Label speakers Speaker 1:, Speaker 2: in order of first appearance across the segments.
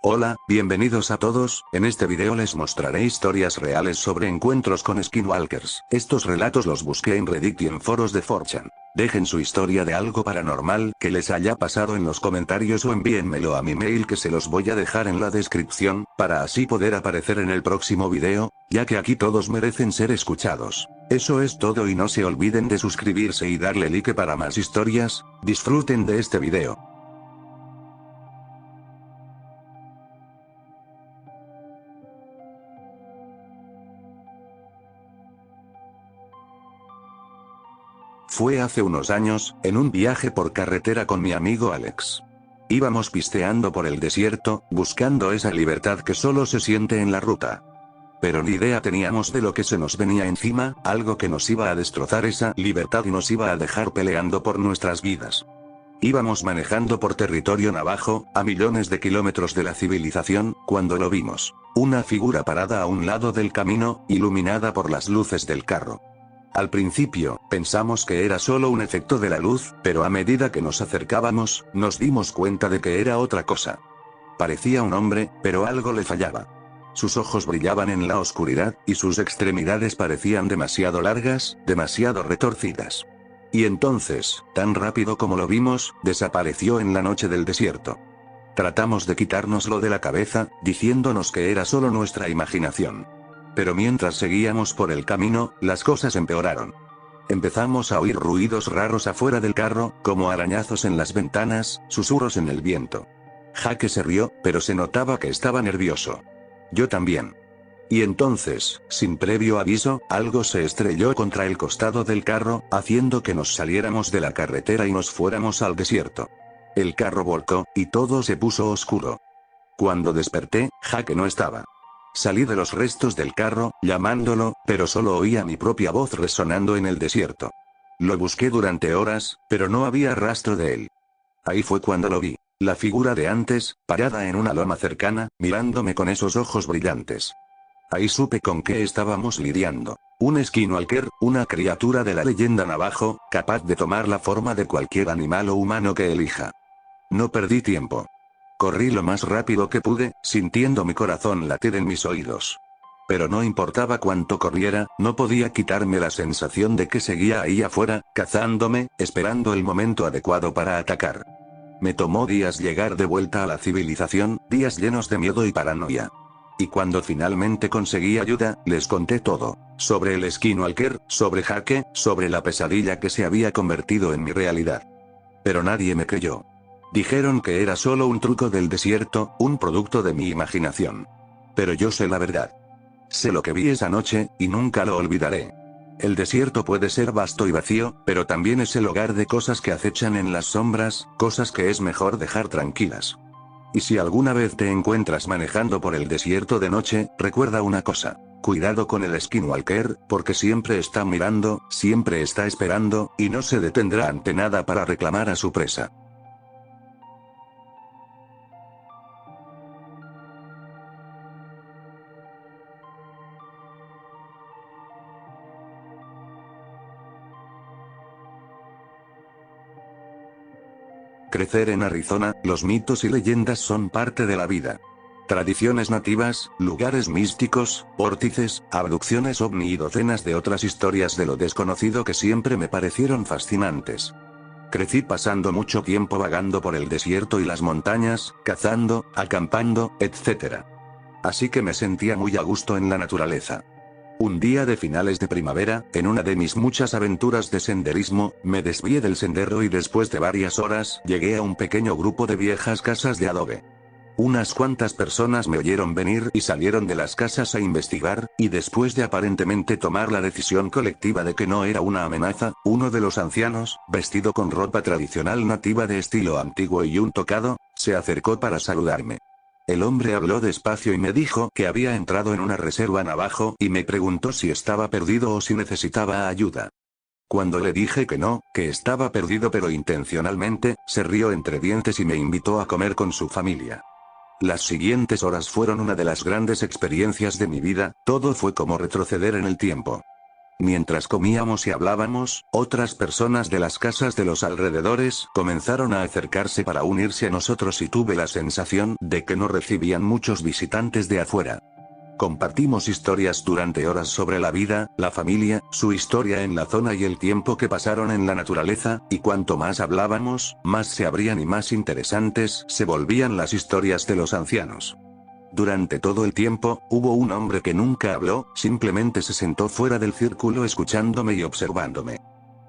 Speaker 1: Hola, bienvenidos a todos, en este video les mostraré historias reales sobre encuentros con skinwalkers. Estos relatos los busqué en Reddit y en foros de 4chan. Dejen su historia de algo paranormal que les haya pasado en los comentarios o envíenmelo a mi mail que se los voy a dejar en la descripción, para así poder aparecer en el próximo video, ya que aquí todos merecen ser escuchados. Eso es todo y no se olviden de suscribirse y darle like para más historias. Disfruten de este video. Fue hace unos años, en un viaje por carretera con mi amigo Alex. Íbamos pisteando por el desierto, buscando esa libertad que solo se siente en la ruta. Pero ni idea teníamos de lo que se nos venía encima, algo que nos iba a destrozar esa libertad y nos iba a dejar peleando por nuestras vidas. Íbamos manejando por territorio navajo, a millones de kilómetros de la civilización, cuando lo vimos. Una figura parada a un lado del camino, iluminada por las luces del carro. Al principio, pensamos que era solo un efecto de la luz, pero a medida que nos acercábamos, nos dimos cuenta de que era otra cosa. Parecía un hombre, pero algo le fallaba. Sus ojos brillaban en la oscuridad, y sus extremidades parecían demasiado largas, demasiado retorcidas. Y entonces, tan rápido como lo vimos, desapareció en la noche del desierto. Tratamos de quitárnoslo de la cabeza, diciéndonos que era solo nuestra imaginación. Pero mientras seguíamos por el camino, las cosas empeoraron. Empezamos a oír ruidos raros afuera del carro, como arañazos en las ventanas, susurros en el viento. Jake se rió, pero se notaba que estaba nervioso. Yo también. Y entonces, sin previo aviso, algo se estrelló contra el costado del carro, haciendo que nos saliéramos de la carretera y nos fuéramos al desierto. El carro volcó, y todo se puso oscuro. Cuando desperté, Jake no estaba. Salí de los restos del carro, llamándolo, pero solo oía mi propia voz resonando en el desierto. Lo busqué durante horas, pero no había rastro de él. Ahí fue cuando lo vi. La figura de antes, parada en una loma cercana, mirándome con esos ojos brillantes. Ahí supe con qué estábamos lidiando. Un skinwalker, una criatura de la leyenda navajo, capaz de tomar la forma de cualquier animal o humano que elija. No perdí tiempo. Corrí lo más rápido que pude, sintiendo mi corazón latir en mis oídos. Pero no importaba cuánto corriera, no podía quitarme la sensación de que seguía ahí afuera, cazándome, esperando el momento adecuado para atacar. Me tomó días llegar de vuelta a la civilización, días llenos de miedo y paranoia. Y cuando finalmente conseguí ayuda, les conté todo. Sobre el skinwalker, sobre Jake, sobre la pesadilla que se había convertido en mi realidad. Pero nadie me creyó. Dijeron que era solo un truco del desierto, un producto de mi imaginación. Pero yo sé la verdad. Sé lo que vi esa noche, y nunca lo olvidaré. El desierto puede ser vasto y vacío, pero también es el hogar de cosas que acechan en las sombras, cosas que es mejor dejar tranquilas. Y si alguna vez te encuentras manejando por el desierto de noche, recuerda una cosa. Cuidado con el skinwalker, porque siempre está mirando, siempre está esperando, y no se detendrá ante nada para reclamar a su presa. Crecer en Arizona, los mitos y leyendas son parte de la vida. Tradiciones nativas, lugares místicos, vórtices, abducciones ovni y docenas de otras historias de lo desconocido que siempre me parecieron fascinantes. Crecí pasando mucho tiempo vagando por el desierto y las montañas, cazando, acampando, etc. Así que me sentía muy a gusto en la naturaleza. Un día de finales de primavera, en una de mis muchas aventuras de senderismo, me desvié del sendero y después de varias horas, llegué a un pequeño grupo de viejas casas de adobe. Unas cuantas personas me oyeron venir y salieron de las casas a investigar, y después de aparentemente tomar la decisión colectiva de que no era una amenaza, uno de los ancianos, vestido con ropa tradicional nativa de estilo antiguo y un tocado, se acercó para saludarme. El hombre habló despacio y me dijo que había entrado en una reserva navajo y me preguntó si estaba perdido o si necesitaba ayuda. Cuando le dije que no, que estaba perdido pero intencionalmente, se rió entre dientes y me invitó a comer con su familia. Las siguientes horas fueron una de las grandes experiencias de mi vida, todo fue como retroceder en el tiempo. Mientras comíamos y hablábamos, otras personas de las casas de los alrededores comenzaron a acercarse para unirse a nosotros y tuve la sensación de que no recibían muchos visitantes de afuera. Compartimos historias durante horas sobre la vida, la familia, su historia en la zona y el tiempo que pasaron en la naturaleza, y cuanto más hablábamos, más se abrían y más interesantes se volvían las historias de los ancianos. Durante todo el tiempo, hubo un hombre que nunca habló, simplemente se sentó fuera del círculo escuchándome y observándome.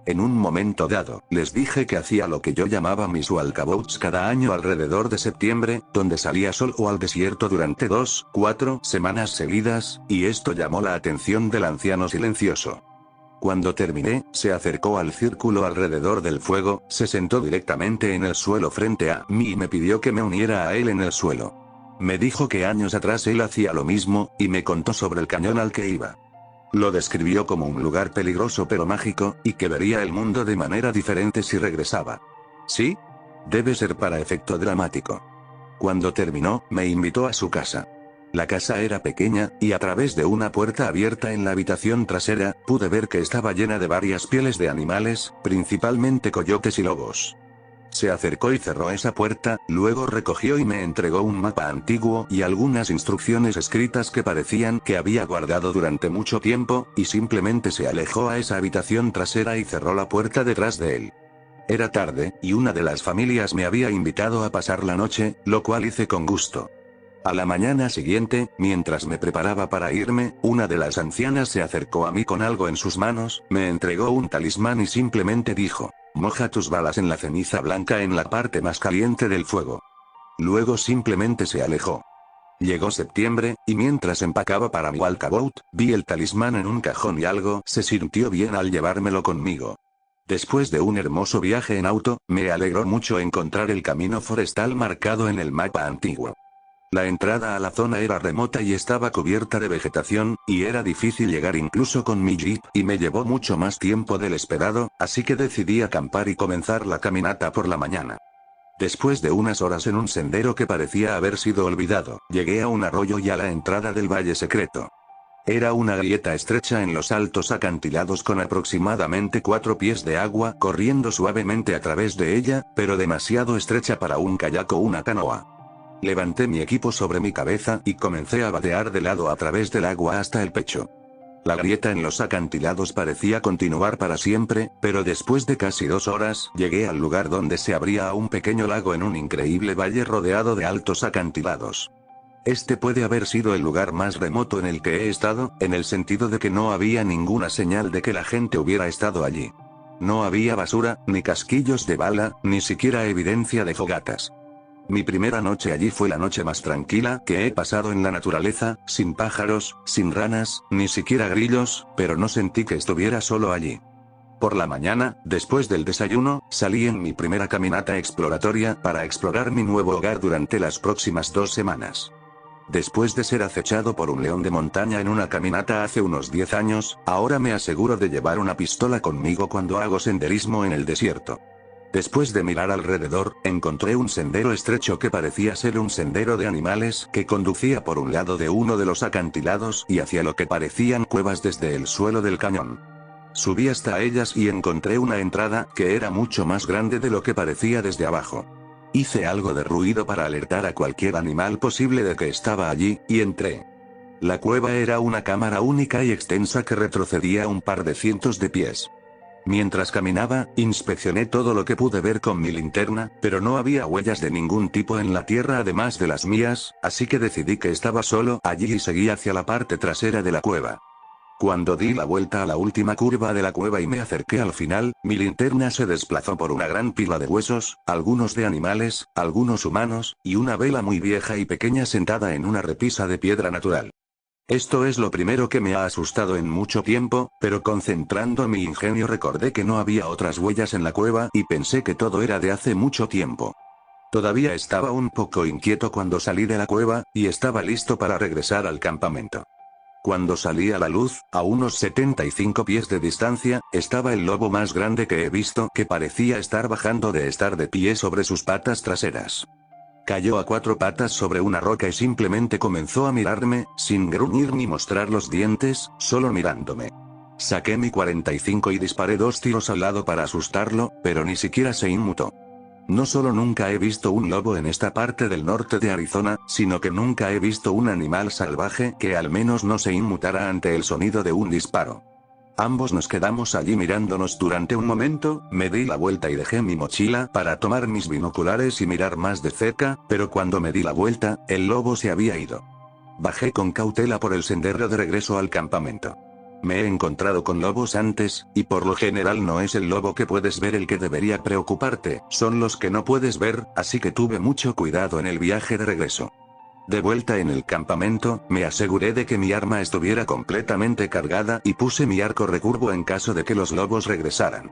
Speaker 1: En un momento dado, les dije que hacía lo que yo llamaba mis walkabouts cada año alrededor de septiembre, donde salía solo al desierto durante 4 semanas seguidas, y esto llamó la atención del anciano silencioso. Cuando terminé, se acercó al círculo alrededor del fuego, se sentó directamente en el suelo frente a mí y me pidió que me uniera a él en el suelo. Me dijo que años atrás él hacía lo mismo, y me contó sobre el cañón al que iba. Lo describió como un lugar peligroso pero mágico, y que vería el mundo de manera diferente si regresaba. ¿Sí? Debe ser para efecto dramático. Cuando terminó, me invitó a su casa. La casa era pequeña, y a través de una puerta abierta en la habitación trasera, pude ver que estaba llena de varias pieles de animales, principalmente coyotes y lobos. Se acercó y cerró esa puerta, luego recogió y me entregó un mapa antiguo y algunas instrucciones escritas que parecían que había guardado durante mucho tiempo, y simplemente se alejó a esa habitación trasera y cerró la puerta detrás de él. Era tarde, y una de las familias me había invitado a pasar la noche, lo cual hice con gusto. A la mañana siguiente, mientras me preparaba para irme, una de las ancianas se acercó a mí con algo en sus manos, me entregó un talismán y simplemente dijo: moja tus balas en la ceniza blanca en la parte más caliente del fuego. Luego simplemente se alejó. Llegó septiembre, y mientras empacaba para mi walkabout, vi el talismán en un cajón y algo se sintió bien al llevármelo conmigo. Después de un hermoso viaje en auto, me alegró mucho encontrar el camino forestal marcado en el mapa antiguo. La entrada a la zona era remota y estaba cubierta de vegetación, y era difícil llegar incluso con mi jeep, y me llevó mucho más tiempo del esperado, así que decidí acampar y comenzar la caminata por la mañana. Después de unas horas en un sendero que parecía haber sido olvidado, llegué a un arroyo y a la entrada del valle secreto. Era una grieta estrecha en los altos acantilados con aproximadamente 4 pies de agua corriendo suavemente a través de ella, pero demasiado estrecha para un kayak o una canoa. Levanté mi equipo sobre mi cabeza y comencé a vadear de lado a través del agua hasta el pecho. La grieta en los acantilados parecía continuar para siempre, pero después de casi 2 horas, llegué al lugar donde se abría a un pequeño lago en un increíble valle rodeado de altos acantilados. Este puede haber sido el lugar más remoto en el que he estado, en el sentido de que no había ninguna señal de que la gente hubiera estado allí. No había basura, ni casquillos de bala, ni siquiera evidencia de fogatas. Mi primera noche allí fue la noche más tranquila que he pasado en la naturaleza, sin pájaros, sin ranas, ni siquiera grillos, pero no sentí que estuviera solo allí. Por la mañana, después del desayuno, salí en mi primera caminata exploratoria para explorar mi nuevo hogar durante las próximas 2 semanas. Después de ser acechado por un león de montaña en una caminata hace unos 10 años, ahora me aseguro de llevar una pistola conmigo cuando hago senderismo en el desierto. Después de mirar alrededor, encontré un sendero estrecho que parecía ser un sendero de animales que conducía por un lado de uno de los acantilados y hacia lo que parecían cuevas desde el suelo del cañón. Subí hasta ellas y encontré una entrada que era mucho más grande de lo que parecía desde abajo. Hice algo de ruido para alertar a cualquier animal posible de que estaba allí, y entré. La cueva era una cámara única y extensa que retrocedía un par de cientos de pies. Mientras caminaba, inspeccioné todo lo que pude ver con mi linterna, pero no había huellas de ningún tipo en la tierra además de las mías, así que decidí que estaba solo allí y seguí hacia la parte trasera de la cueva. Cuando di la vuelta a la última curva de la cueva y me acerqué al final, mi linterna se desplazó por una gran pila de huesos, algunos de animales, algunos humanos, y una vela muy vieja y pequeña sentada en una repisa de piedra natural. Esto es lo primero que me ha asustado en mucho tiempo, pero concentrando mi ingenio recordé que no había otras huellas en la cueva y pensé que todo era de hace mucho tiempo. Todavía estaba un poco inquieto cuando salí de la cueva, y estaba listo para regresar al campamento. Cuando salí a la luz, a unos 75 pies de distancia, estaba el lobo más grande que he visto que parecía estar bajando de estar de pie sobre sus patas traseras. Cayó a 4 patas sobre una roca y simplemente comenzó a mirarme, sin gruñir ni mostrar los dientes, solo mirándome. Saqué mi 45 y disparé 2 tiros al lado para asustarlo, pero ni siquiera se inmutó. No solo nunca he visto un lobo en esta parte del norte de Arizona, sino que nunca he visto un animal salvaje que al menos no se inmutara ante el sonido de un disparo. Ambos nos quedamos allí mirándonos durante un momento, me di la vuelta y dejé mi mochila para tomar mis binoculares y mirar más de cerca, pero cuando me di la vuelta, el lobo se había ido. Bajé con cautela por el sendero de regreso al campamento. Me he encontrado con lobos antes, y por lo general no es el lobo que puedes ver el que debería preocuparte, son los que no puedes ver, así que tuve mucho cuidado en el viaje de regreso. De vuelta en el campamento, me aseguré de que mi arma estuviera completamente cargada y puse mi arco recurvo en caso de que los lobos regresaran.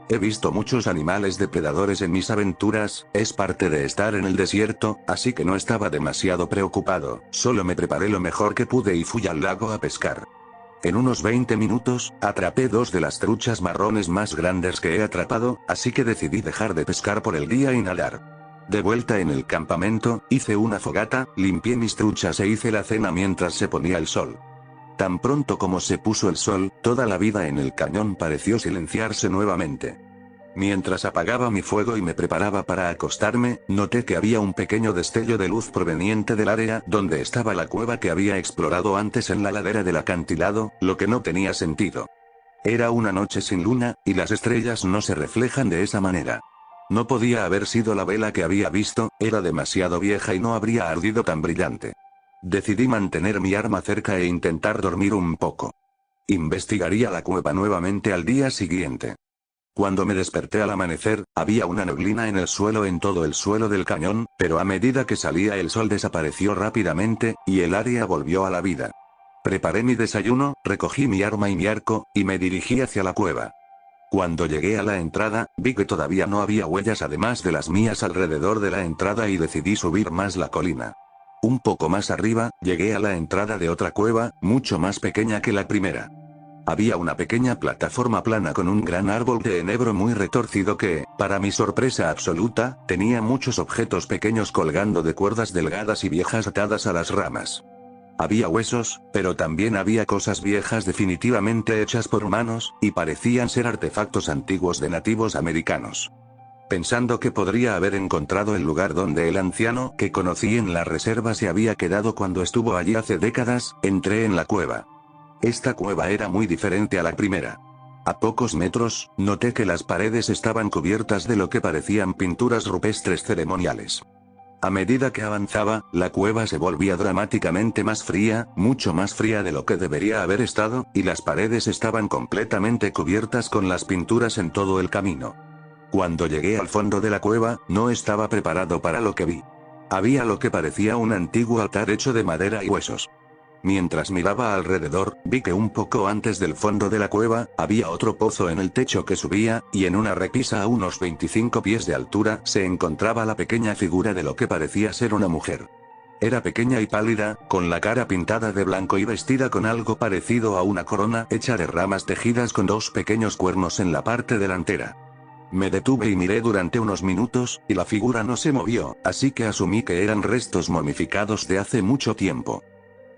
Speaker 1: He visto muchos animales depredadores en mis aventuras, es parte de estar en el desierto, así que no estaba demasiado preocupado, solo me preparé lo mejor que pude y fui al lago a pescar. En unos 20 minutos, atrapé 2 de las truchas marrones más grandes que he atrapado, así que decidí dejar de pescar por el día y nadar. De vuelta en el campamento, hice una fogata, limpié mis truchas e hice la cena mientras se ponía el sol. Tan pronto como se puso el sol, toda la vida en el cañón pareció silenciarse nuevamente. Mientras apagaba mi fuego y me preparaba para acostarme, noté que había un pequeño destello de luz proveniente del área donde estaba la cueva que había explorado antes en la ladera del acantilado, lo que no tenía sentido. Era una noche sin luna, y las estrellas no se reflejan de esa manera. No podía haber sido la vela que había visto, era demasiado vieja y no habría ardido tan brillante. Decidí mantener mi arma cerca e intentar dormir un poco. Investigaría la cueva nuevamente al día siguiente. Cuando me desperté al amanecer, había una neblina en el suelo en todo el suelo del cañón, pero a medida que salía el sol desapareció rápidamente, y el área volvió a la vida. Preparé mi desayuno, recogí mi arma y mi arco, y me dirigí hacia la cueva. Cuando llegué a la entrada, vi que todavía no había huellas además de las mías alrededor de la entrada y decidí subir más la colina. Un poco más arriba, llegué a la entrada de otra cueva, mucho más pequeña que la primera. Había una pequeña plataforma plana con un gran árbol de enebro muy retorcido que, para mi sorpresa absoluta, tenía muchos objetos pequeños colgando de cuerdas delgadas y viejas atadas a las ramas. Había huesos, pero también había cosas viejas definitivamente hechas por humanos, y parecían ser artefactos antiguos de nativos americanos. Pensando que podría haber encontrado el lugar donde el anciano que conocí en la reserva se había quedado cuando estuvo allí hace décadas, entré en la cueva. Esta cueva era muy diferente a la primera. A pocos metros, noté que las paredes estaban cubiertas de lo que parecían pinturas rupestres ceremoniales. A medida que avanzaba, la cueva se volvía dramáticamente más fría, mucho más fría de lo que debería haber estado, y las paredes estaban completamente cubiertas con las pinturas en todo el camino. Cuando llegué al fondo de la cueva, no estaba preparado para lo que vi. Había lo que parecía un antiguo altar hecho de madera y huesos. Mientras miraba alrededor, vi que un poco antes del fondo de la cueva, había otro pozo en el techo que subía, y en una repisa a unos 25 pies de altura se encontraba la pequeña figura de lo que parecía ser una mujer. Era pequeña y pálida, con la cara pintada de blanco y vestida con algo parecido a una corona hecha de ramas tejidas con 2 pequeños cuernos en la parte delantera. Me detuve y miré durante unos minutos, y la figura no se movió, así que asumí que eran restos momificados de hace mucho tiempo.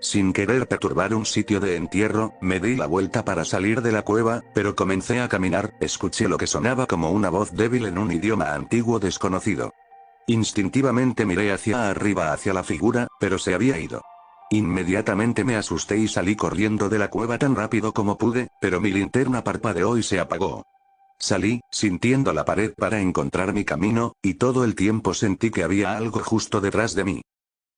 Speaker 1: Sin querer perturbar un sitio de entierro, me di la vuelta para salir de la cueva, pero comencé a caminar, escuché lo que sonaba como una voz débil en un idioma antiguo desconocido. Instintivamente miré hacia arriba hacia la figura, pero se había ido. Inmediatamente me asusté y salí corriendo de la cueva tan rápido como pude, pero mi linterna parpadeó y se apagó. Salí, sintiendo la pared para encontrar mi camino, y todo el tiempo sentí que había algo justo detrás de mí.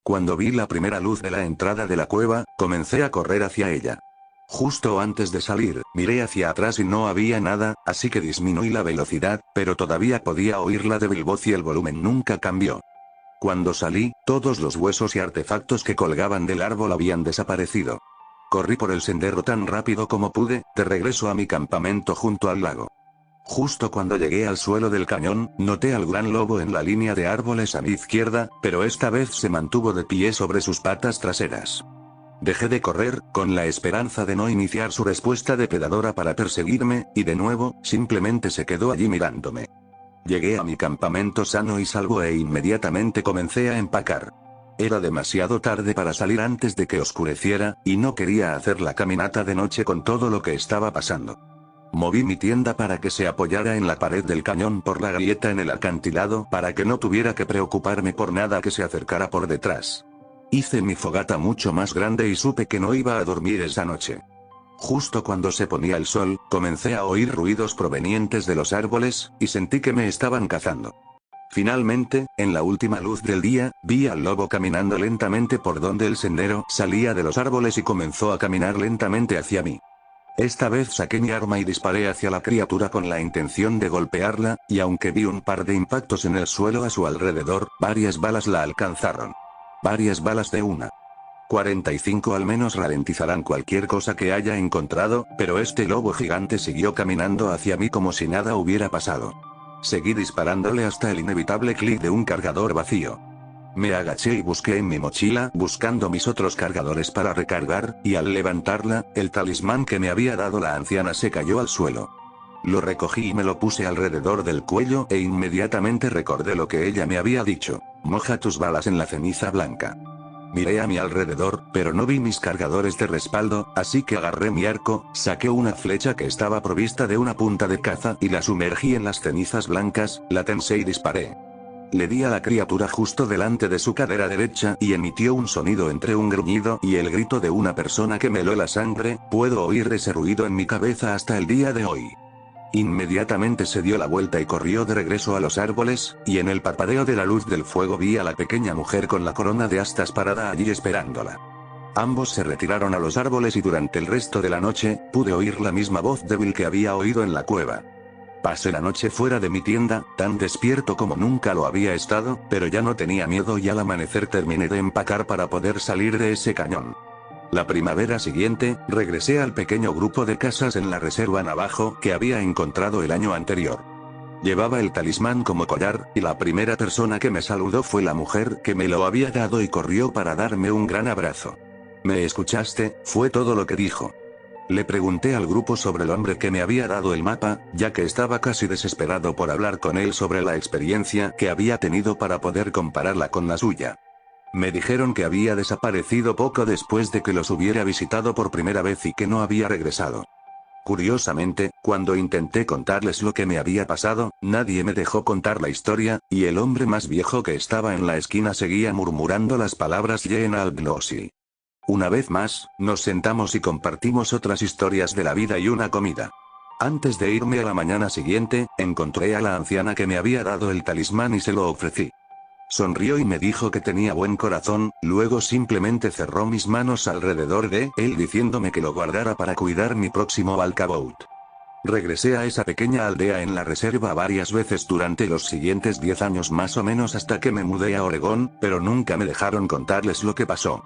Speaker 1: Cuando vi la primera luz de la entrada de la cueva, comencé a correr hacia ella. Justo antes de salir, miré hacia atrás y no había nada, así que disminuí la velocidad, pero todavía podía oír la débil voz y el volumen nunca cambió. Cuando salí, todos los huesos y artefactos que colgaban del árbol habían desaparecido. Corrí por el sendero tan rápido como pude, de regreso a mi campamento junto al lago. Justo cuando llegué al suelo del cañón, noté al gran lobo en la línea de árboles a mi izquierda, pero esta vez se mantuvo de pie sobre sus patas traseras. Dejé de correr, con la esperanza de no iniciar su respuesta depredadora para perseguirme, y de nuevo, simplemente se quedó allí mirándome. Llegué a mi campamento sano y salvo e inmediatamente comencé a empacar. Era demasiado tarde para salir antes de que oscureciera, y no quería hacer la caminata de noche con todo lo que estaba pasando. Moví mi tienda para que se apoyara en la pared del cañón por la grieta en el acantilado para que no tuviera que preocuparme por nada que se acercara por detrás. Hice mi fogata mucho más grande y supe que no iba a dormir esa noche. Justo cuando se ponía el sol, comencé a oír ruidos provenientes de los árboles, y sentí que me estaban cazando. Finalmente, en la última luz del día, vi al lobo caminando lentamente por donde el sendero salía de los árboles y comenzó a caminar lentamente hacia mí. Esta vez saqué mi arma y disparé hacia la criatura con la intención de golpearla, y aunque vi un par de impactos en el suelo a su alrededor, varias balas la alcanzaron. Varias balas de una 45 al menos ralentizarán cualquier cosa que haya encontrado, pero este lobo gigante siguió caminando hacia mí como si nada hubiera pasado. Seguí disparándole hasta el inevitable clic de un cargador vacío. Me agaché y busqué en mi mochila buscando mis otros cargadores para recargar, y al levantarla, el talismán que me había dado la anciana se cayó al suelo. Lo recogí y me lo puse alrededor del cuello e inmediatamente recordé lo que ella me había dicho: moja tus balas en la ceniza blanca. Miré a mi alrededor, pero no vi mis cargadores de respaldo, así que agarré mi arco, saqué una flecha que estaba provista de una punta de caza y la sumergí en las cenizas blancas, la tensé y disparé. Le di a la criatura justo delante de su cadera derecha y emitió un sonido entre un gruñido y el grito de una persona que me heló la sangre. Puedo oír ese ruido en mi cabeza hasta el día de hoy. Inmediatamente se dio la vuelta y corrió de regreso a los árboles, y en el parpadeo de la luz del fuego vi a la pequeña mujer con la corona de astas parada allí esperándola. Ambos se retiraron a los árboles y durante el resto de la noche, pude oír la misma voz débil que había oído en la cueva. Pasé la noche fuera de mi tienda, tan despierto como nunca lo había estado, pero ya no tenía miedo y al amanecer terminé de empacar para poder salir de ese cañón. La primavera siguiente, regresé al pequeño grupo de casas en la reserva Navajo que había encontrado el año anterior. Llevaba el talismán como collar, y la primera persona que me saludó fue la mujer que me lo había dado y corrió para darme un gran abrazo. ¿Me escuchaste?, fue todo lo que dijo. Le pregunté al grupo sobre el hombre que me había dado el mapa, ya que estaba casi desesperado por hablar con él sobre la experiencia que había tenido para poder compararla con la suya. Me dijeron que había desaparecido poco después de que los hubiera visitado por primera vez y que no había regresado. Curiosamente, cuando intenté contarles lo que me había pasado, nadie me dejó contar la historia, y el hombre más viejo que estaba en la esquina seguía murmurando las palabras Yen al-Gnosi. Una vez más, nos sentamos y compartimos otras historias de la vida y una comida. Antes de irme a la mañana siguiente, encontré a la anciana que me había dado el talismán y se lo ofrecí. Sonrió y me dijo que tenía buen corazón, luego simplemente cerró mis manos alrededor de él diciéndome que lo guardara para cuidar mi próximo Valkabout. Regresé a esa pequeña aldea en la reserva varias veces durante los siguientes 10 años más o menos hasta que me mudé a Oregón, pero nunca me dejaron contarles lo que pasó.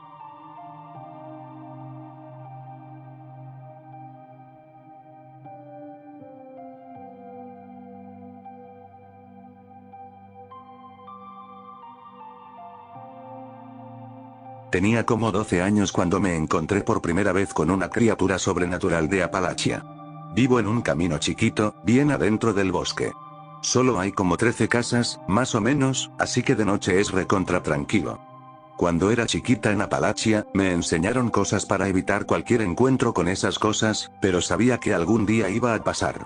Speaker 1: Tenía como 12 años cuando me encontré por primera vez con una criatura sobrenatural de Apalachia. Vivo en un camino chiquito, bien adentro del bosque. Solo hay como 13 casas, más o menos, así que de noche es recontra tranquilo. Cuando era chiquita en Apalachia, me enseñaron cosas para evitar cualquier encuentro con esas cosas, pero sabía que algún día iba a pasar.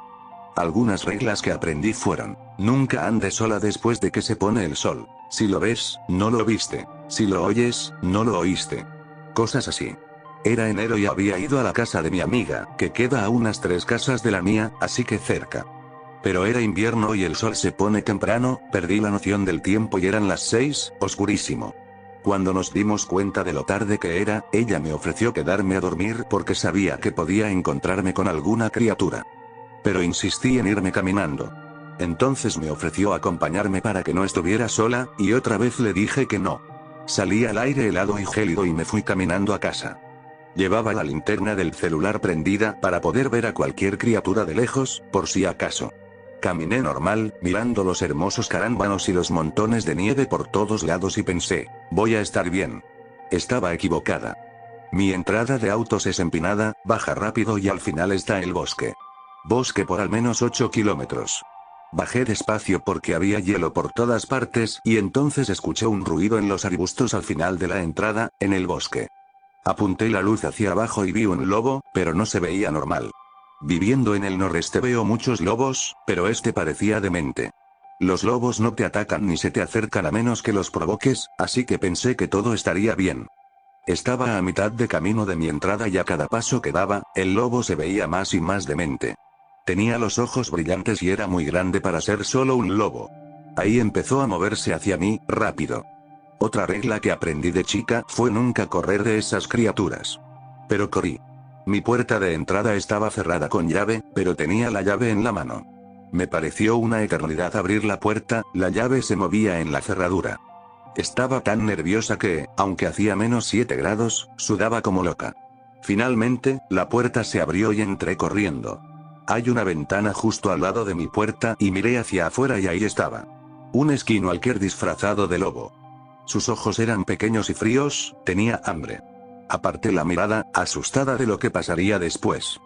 Speaker 1: Algunas reglas que aprendí fueron: nunca andes sola después de que se pone el sol. Si lo ves, no lo viste. Si lo oyes, no lo oíste. Cosas así. Era enero y había ido a la casa de mi amiga, que queda a unas 3 casas de la mía, así que cerca. Pero era invierno y el sol se pone temprano, perdí la noción del tiempo y eran las 6, oscurísimo. Cuando nos dimos cuenta de lo tarde que era, ella me ofreció quedarme a dormir porque sabía que podía encontrarme con alguna criatura. Pero insistí en irme caminando. Entonces me ofreció acompañarme para que no estuviera sola, y otra vez le dije que no. Salí al aire helado y gélido y me fui caminando a casa. Llevaba la linterna del celular prendida para poder ver a cualquier criatura de lejos, por si acaso. Caminé normal, mirando los hermosos carámbanos y los montones de nieve por todos lados y pensé, voy a estar bien. Estaba equivocada. Mi entrada de autos es empinada, baja rápido y al final está el bosque. Bosque por al menos 8 kilómetros. Bajé despacio porque había hielo por todas partes y entonces escuché un ruido en los arbustos al final de la entrada, en el bosque. Apunté la luz hacia abajo y vi un lobo, pero no se veía normal. Viviendo en el noreste veo muchos lobos, pero este parecía demente. Los lobos no te atacan ni se te acercan a menos que los provoques, así que pensé que todo estaría bien. Estaba a mitad de camino de mi entrada y a cada paso que daba, el lobo se veía más y más demente. Tenía los ojos brillantes y era muy grande para ser solo un lobo. Ahí empezó a moverse hacia mí, rápido. Otra regla que aprendí de chica fue nunca correr de esas criaturas. Pero corrí. Mi puerta de entrada estaba cerrada con llave, pero tenía la llave en la mano. Me pareció una eternidad abrir la puerta, la llave se movía en la cerradura. Estaba tan nerviosa que, aunque hacía -7 grados, sudaba como loca. Finalmente, la puerta se abrió y entré corriendo. Hay una ventana justo al lado de mi puerta y miré hacia afuera y ahí estaba. Un skinwalker disfrazado de lobo. Sus ojos eran pequeños y fríos, tenía hambre. Aparté la mirada, asustada de lo que pasaría después.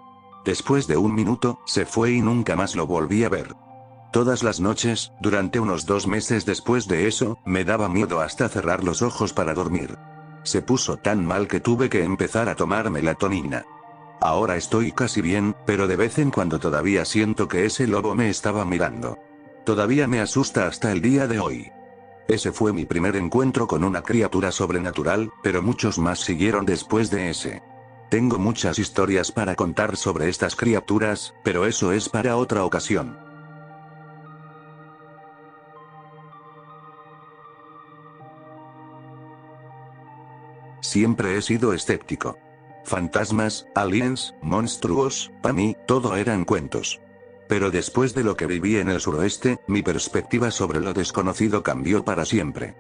Speaker 1: Después de un minuto, se fue y nunca más lo volví a ver. Todas las noches, durante unos 2 meses después de eso, me daba miedo hasta cerrar los ojos para dormir. Se puso tan mal que tuve que empezar a tomar melatonina. Ahora estoy casi bien, pero de vez en cuando todavía siento que ese lobo me estaba mirando. Todavía me asusta hasta el día de hoy. Ese fue mi primer encuentro con una criatura sobrenatural, pero muchos más siguieron después de ese. Tengo muchas historias para contar sobre estas criaturas, pero eso es para otra ocasión. Siempre he sido escéptico. Fantasmas, aliens, monstruos, para mí, todo eran cuentos. Pero después de lo que viví en el suroeste, mi perspectiva sobre lo desconocido cambió para siempre.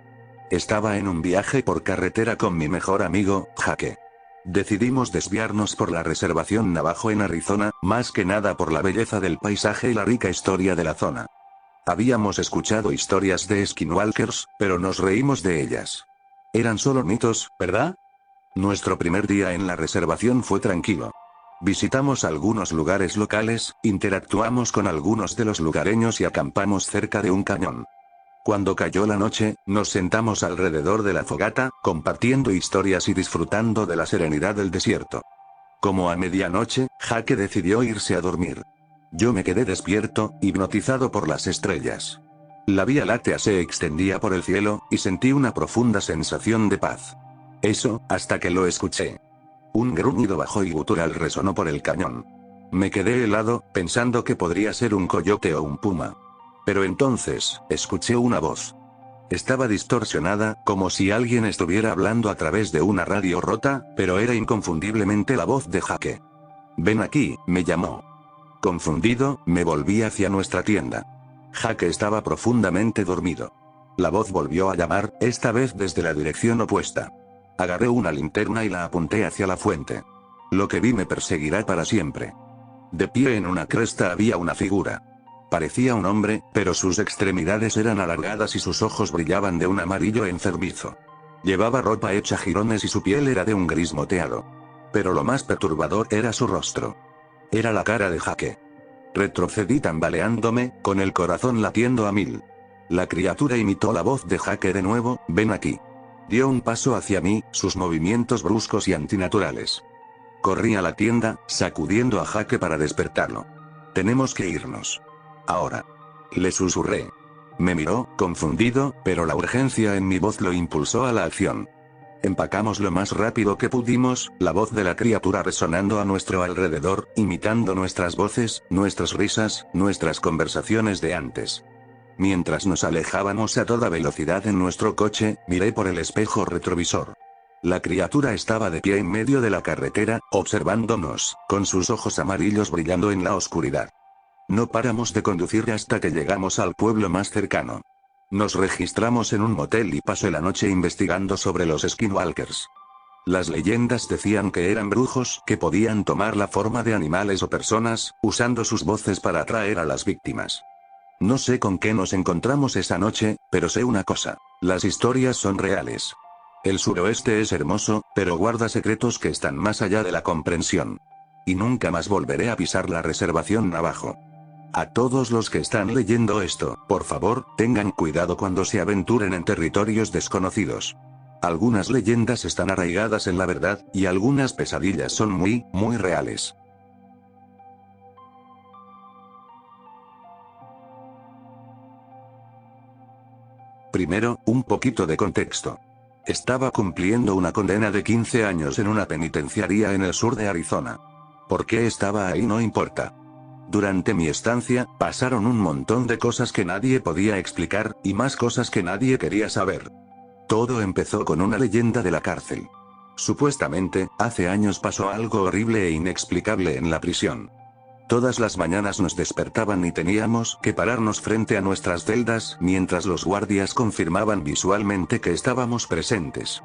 Speaker 1: Estaba en un viaje por carretera con mi mejor amigo, Jake. Decidimos desviarnos por la reservación Navajo en Arizona, más que nada por la belleza del paisaje y la rica historia de la zona. Habíamos escuchado historias de skinwalkers, pero nos reímos de ellas. Eran solo mitos, ¿verdad? Nuestro primer día en la reservación fue tranquilo. Visitamos algunos lugares locales, interactuamos con algunos de los lugareños y acampamos cerca de un cañón. Cuando cayó la noche, nos sentamos alrededor de la fogata, compartiendo historias y disfrutando de la serenidad del desierto. Como a medianoche, Jake decidió irse a dormir. Yo me quedé despierto, hipnotizado por las estrellas. La Vía Láctea se extendía por el cielo, y sentí una profunda sensación de paz. Eso, hasta que lo escuché. Un gruñido bajo y gutural resonó por el cañón. Me quedé helado, pensando que podría ser un coyote o un puma. Pero entonces, escuché una voz. Estaba distorsionada, como si alguien estuviera hablando a través de una radio rota, pero era inconfundiblemente la voz de Jake. Ven aquí, me llamó. Confundido, me volví hacia nuestra tienda. Jake estaba profundamente dormido. La voz volvió a llamar, esta vez desde la dirección opuesta. Agarré una linterna y la apunté hacia la fuente. Lo que vi me perseguirá para siempre. De pie en una cresta había una figura. Parecía un hombre, pero sus extremidades eran alargadas y sus ojos brillaban de un amarillo enfermizo. Llevaba ropa hecha jirones y su piel era de un gris moteado. Pero lo más perturbador era su rostro. Era la cara de Jake. Retrocedí tambaleándome, con el corazón latiendo a 1000. La criatura imitó la voz de Jake de nuevo, ven aquí. Dio un paso hacia mí, sus movimientos bruscos y antinaturales. Corrí a la tienda, sacudiendo a Jake para despertarlo. Tenemos que irnos. Ahora. Le susurré. Me miró, confundido, pero la urgencia en mi voz lo impulsó a la acción. Empacamos lo más rápido que pudimos, la voz de la criatura resonando a nuestro alrededor, imitando nuestras voces, nuestras risas, nuestras conversaciones de antes. Mientras nos alejábamos a toda velocidad en nuestro coche, miré por el espejo retrovisor. La criatura estaba de pie en medio de la carretera, observándonos, con sus ojos amarillos brillando en la oscuridad. No paramos de conducir hasta que llegamos al pueblo más cercano. Nos registramos en un motel y pasé la noche investigando sobre los skinwalkers. Las leyendas decían que eran brujos que podían tomar la forma de animales o personas, usando sus voces para atraer a las víctimas. No sé con qué nos encontramos esa noche, pero sé una cosa. Las historias son reales. El suroeste es hermoso, pero guarda secretos que están más allá de la comprensión. Y nunca más volveré a pisar la reservación Navajo. A todos los que están leyendo esto, por favor, tengan cuidado cuando se aventuren en territorios desconocidos. Algunas leyendas están arraigadas en la verdad, y algunas pesadillas son muy, muy reales. Primero, un poquito de contexto. Estaba cumpliendo una condena de 15 años en una penitenciaría en el sur de Arizona. ¿Por qué estaba ahí? No importa. Durante mi estancia, pasaron un montón de cosas que nadie podía explicar, y más cosas que nadie quería saber. Todo empezó con una leyenda de la cárcel. Supuestamente, hace años pasó algo horrible e inexplicable en la prisión. Todas las mañanas nos despertaban y teníamos que pararnos frente a nuestras celdas mientras los guardias confirmaban visualmente que estábamos presentes.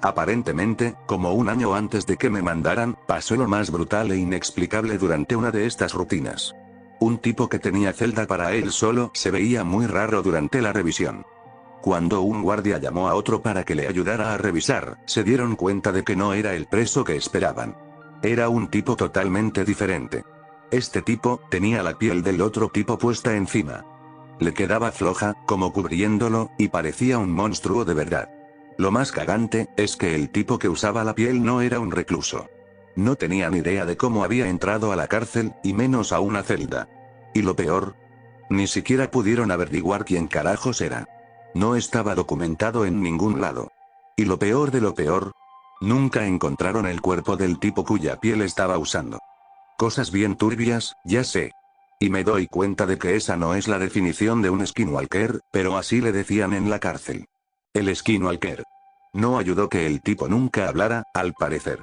Speaker 1: Aparentemente, como un año antes de que me mandaran, pasó lo más brutal e inexplicable durante una de estas rutinas. Un tipo que tenía celda para él solo se veía muy raro durante la revisión. Cuando un guardia llamó a otro para que le ayudara a revisar, se dieron cuenta de que no era el preso que esperaban. Era un tipo totalmente diferente. Este tipo tenía la piel del otro tipo puesta encima. Le quedaba floja, como cubriéndolo, y parecía un monstruo de verdad. Lo más cagante es que el tipo que usaba la piel no era un recluso. No tenía ni idea de cómo había entrado a la cárcel, y menos a una celda. Y lo peor, ni siquiera pudieron averiguar quién carajos era. No estaba documentado en ningún lado. Y lo peor de lo peor, nunca encontraron el cuerpo del tipo cuya piel estaba usando. Cosas bien turbias, ya sé. Y me doy cuenta de que esa no es la definición de un skinwalker, pero así le decían en la cárcel. El skinwalker. No ayudó que el tipo nunca hablara, al parecer.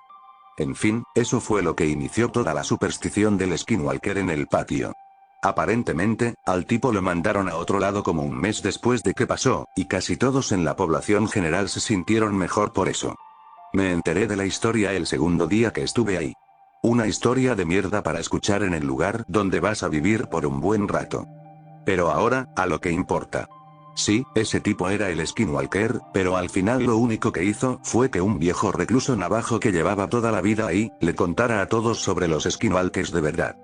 Speaker 1: En fin, eso fue lo que inició toda la superstición del skinwalker en el patio. Aparentemente, al tipo lo mandaron a otro lado como un mes después de que pasó, y casi todos en la población general se sintieron mejor por eso. Me enteré de la historia el segundo día que estuve ahí. Una historia de mierda para escuchar en el lugar donde vas a vivir por un buen rato. Pero ahora, a lo que importa. Sí, ese tipo era el skinwalker, pero al final lo único que hizo fue que un viejo recluso navajo que llevaba toda la vida ahí, le contara a todos sobre los skinwalkers de verdad.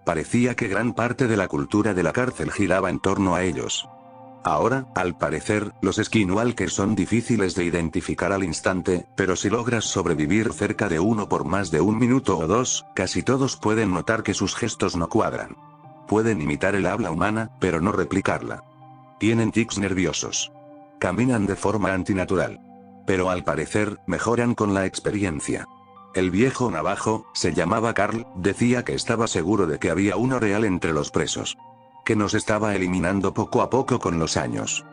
Speaker 1: Parecía que gran parte de la cultura de la cárcel giraba en torno a ellos. Ahora, al parecer, los skinwalkers son difíciles de identificar al instante, pero si logras sobrevivir cerca de uno por más de un minuto o dos, casi todos pueden notar que sus gestos no cuadran. Pueden imitar el habla humana, pero no replicarla. Tienen tics nerviosos. Caminan de forma antinatural. Pero al parecer, mejoran con la experiencia. El viejo navajo, se llamaba Carl, decía que estaba seguro de que había uno real entre los presos. Que nos estaba eliminando poco a poco con los años.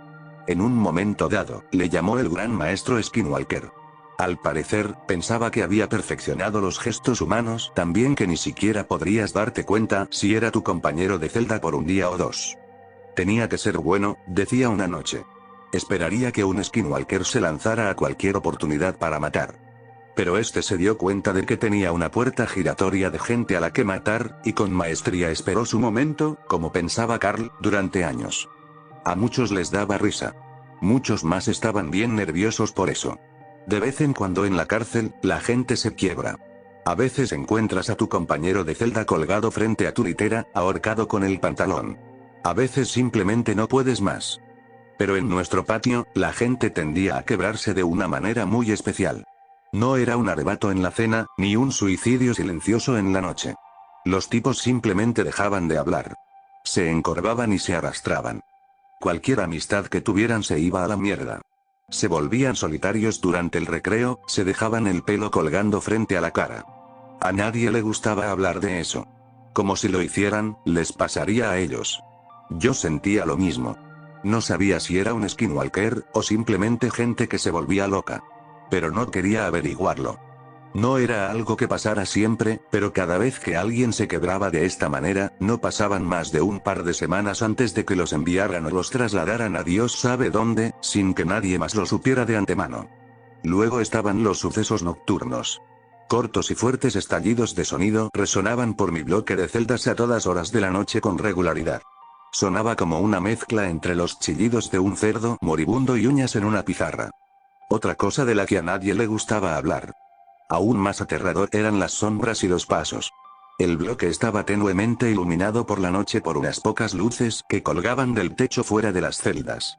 Speaker 1: En un momento dado, le llamó el gran maestro Skinwalker. Al parecer, pensaba que había perfeccionado los gestos humanos tan bien que ni siquiera podrías darte cuenta si era tu compañero de celda por un día o dos. Tenía que ser bueno, decía una noche. Esperaría que un Skinwalker se lanzara a cualquier oportunidad para matar. Pero este se dio cuenta de que tenía una puerta giratoria de gente a la que matar, y con maestría esperó su momento, como pensaba Carl, durante años. A muchos les daba risa. Muchos más estaban bien nerviosos por eso. De vez en cuando en la cárcel, la gente se quiebra. A veces encuentras a tu compañero de celda colgado frente a tu litera, ahorcado con el pantalón. A veces simplemente no puedes más. Pero en nuestro patio, la gente tendía a quebrarse de una manera muy especial. No era un arrebato en la cena, ni un suicidio silencioso en la noche. Los tipos simplemente dejaban de hablar. Se encorvaban y se arrastraban. Cualquier amistad que tuvieran se iba a la mierda. Se volvían solitarios durante el recreo, se dejaban el pelo colgando frente a la cara. A nadie le gustaba hablar de eso. Como si lo hicieran, les pasaría a ellos. Yo sentía lo mismo. No sabía si era un skinwalker, o simplemente gente que se volvía loca. Pero no quería averiguarlo. No era algo que pasara siempre, pero cada vez que alguien se quebraba de esta manera, no pasaban más de un par de semanas antes de que los enviaran o los trasladaran a Dios sabe dónde, sin que nadie más lo supiera de antemano. Luego estaban los sucesos nocturnos. Cortos y fuertes estallidos de sonido resonaban por mi bloque de celdas a todas horas de la noche con regularidad. Sonaba como una mezcla entre los chillidos de un cerdo moribundo y uñas en una pizarra. Otra cosa de la que a nadie le gustaba hablar. Aún más aterrador eran las sombras y los pasos. El bloque estaba tenuemente iluminado por la noche por unas pocas luces que colgaban del techo fuera de las celdas.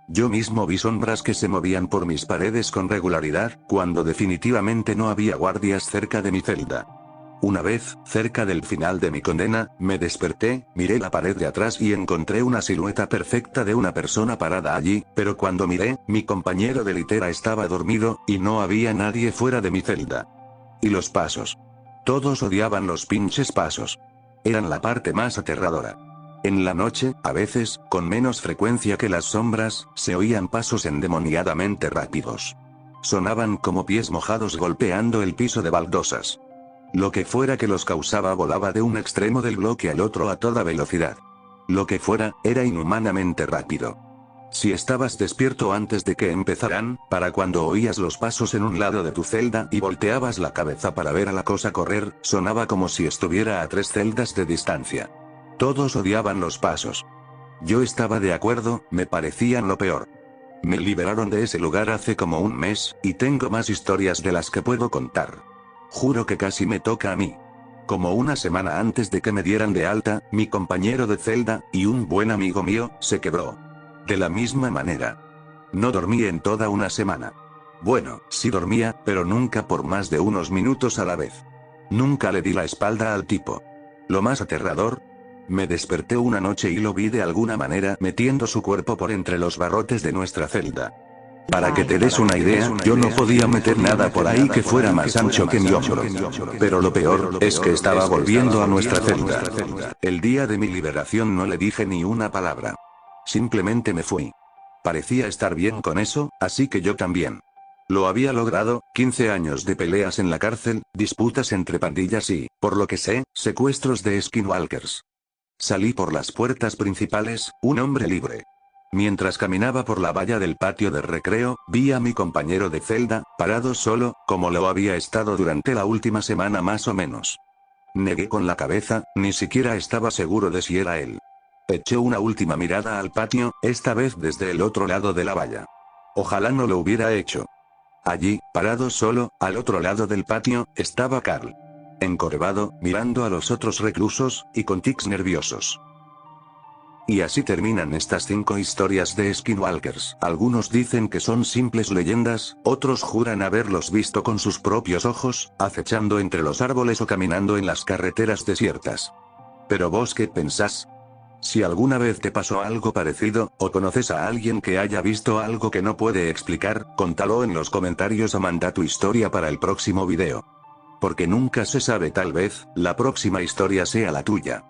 Speaker 1: Yo mismo vi sombras que se movían por mis paredes con regularidad, cuando definitivamente no había guardias cerca de mi celda. Una vez, cerca del final de mi condena, me desperté, miré la pared de atrás y encontré una silueta perfecta de una persona parada allí, pero cuando miré, mi compañero de litera estaba dormido, y no había nadie fuera de mi celda. Y los pasos. Todos odiaban los pinches pasos. Eran la parte más aterradora. En la noche, a veces, con menos frecuencia que las sombras, se oían pasos endemoniadamente rápidos. Sonaban como pies mojados golpeando el piso de baldosas. Lo que fuera que los causaba volaba de un extremo del bloque al otro a toda velocidad. Lo que fuera, era inhumanamente rápido. Si estabas despierto antes de que empezaran, para cuando oías los pasos en un lado de tu celda y volteabas la cabeza para ver a la cosa correr, sonaba como si estuviera a 3 celdas de distancia. Todos odiaban los pasos. Yo estaba de acuerdo, me parecían lo peor. Me liberaron de ese lugar hace como un mes, y tengo más historias de las que puedo contar. Juro que casi me toca a mí. Como una semana antes de que me dieran de alta, mi compañero de celda, y un buen amigo mío, se quebró. De la misma manera. No dormí en toda una semana. Bueno, sí dormía, pero nunca por más de unos minutos a la vez. Nunca le di la espalda al tipo. Lo más aterrador, me desperté una noche y lo vi de alguna manera metiendo su cuerpo por entre los barrotes de nuestra celda. Para que te des una idea, yo no podía meter nada por ahí que fuera más ancho que mi hombro. Pero lo peor, es que estaba volviendo a nuestra celda. El día de mi liberación no le dije ni una palabra. Simplemente me fui. Parecía estar bien con eso, así que yo también. Lo había logrado, 15 años de peleas en la cárcel, disputas entre pandillas y, por lo que sé, secuestros de skinwalkers. Salí por las puertas principales, un hombre libre. Mientras caminaba por la valla del patio de recreo, vi a mi compañero de celda, parado solo, como lo había estado durante la última semana más o menos. Negué con la cabeza, ni siquiera estaba seguro de si era él. Eché una última mirada al patio, esta vez desde el otro lado de la valla. Ojalá no lo hubiera hecho. Allí, parado solo, al otro lado del patio, estaba Carl. Encorvado, mirando a los otros reclusos, y con tics nerviosos. Y así terminan estas 5 historias de skinwalkers. Algunos dicen que son simples leyendas, otros juran haberlos visto con sus propios ojos, acechando entre los árboles o caminando en las carreteras desiertas. ¿Pero vos qué pensás? Si alguna vez te pasó algo parecido, o conoces a alguien que haya visto algo que no puede explicar, contalo en los comentarios o manda tu historia para el próximo video. Porque nunca se sabe, tal vez, la próxima historia sea la tuya.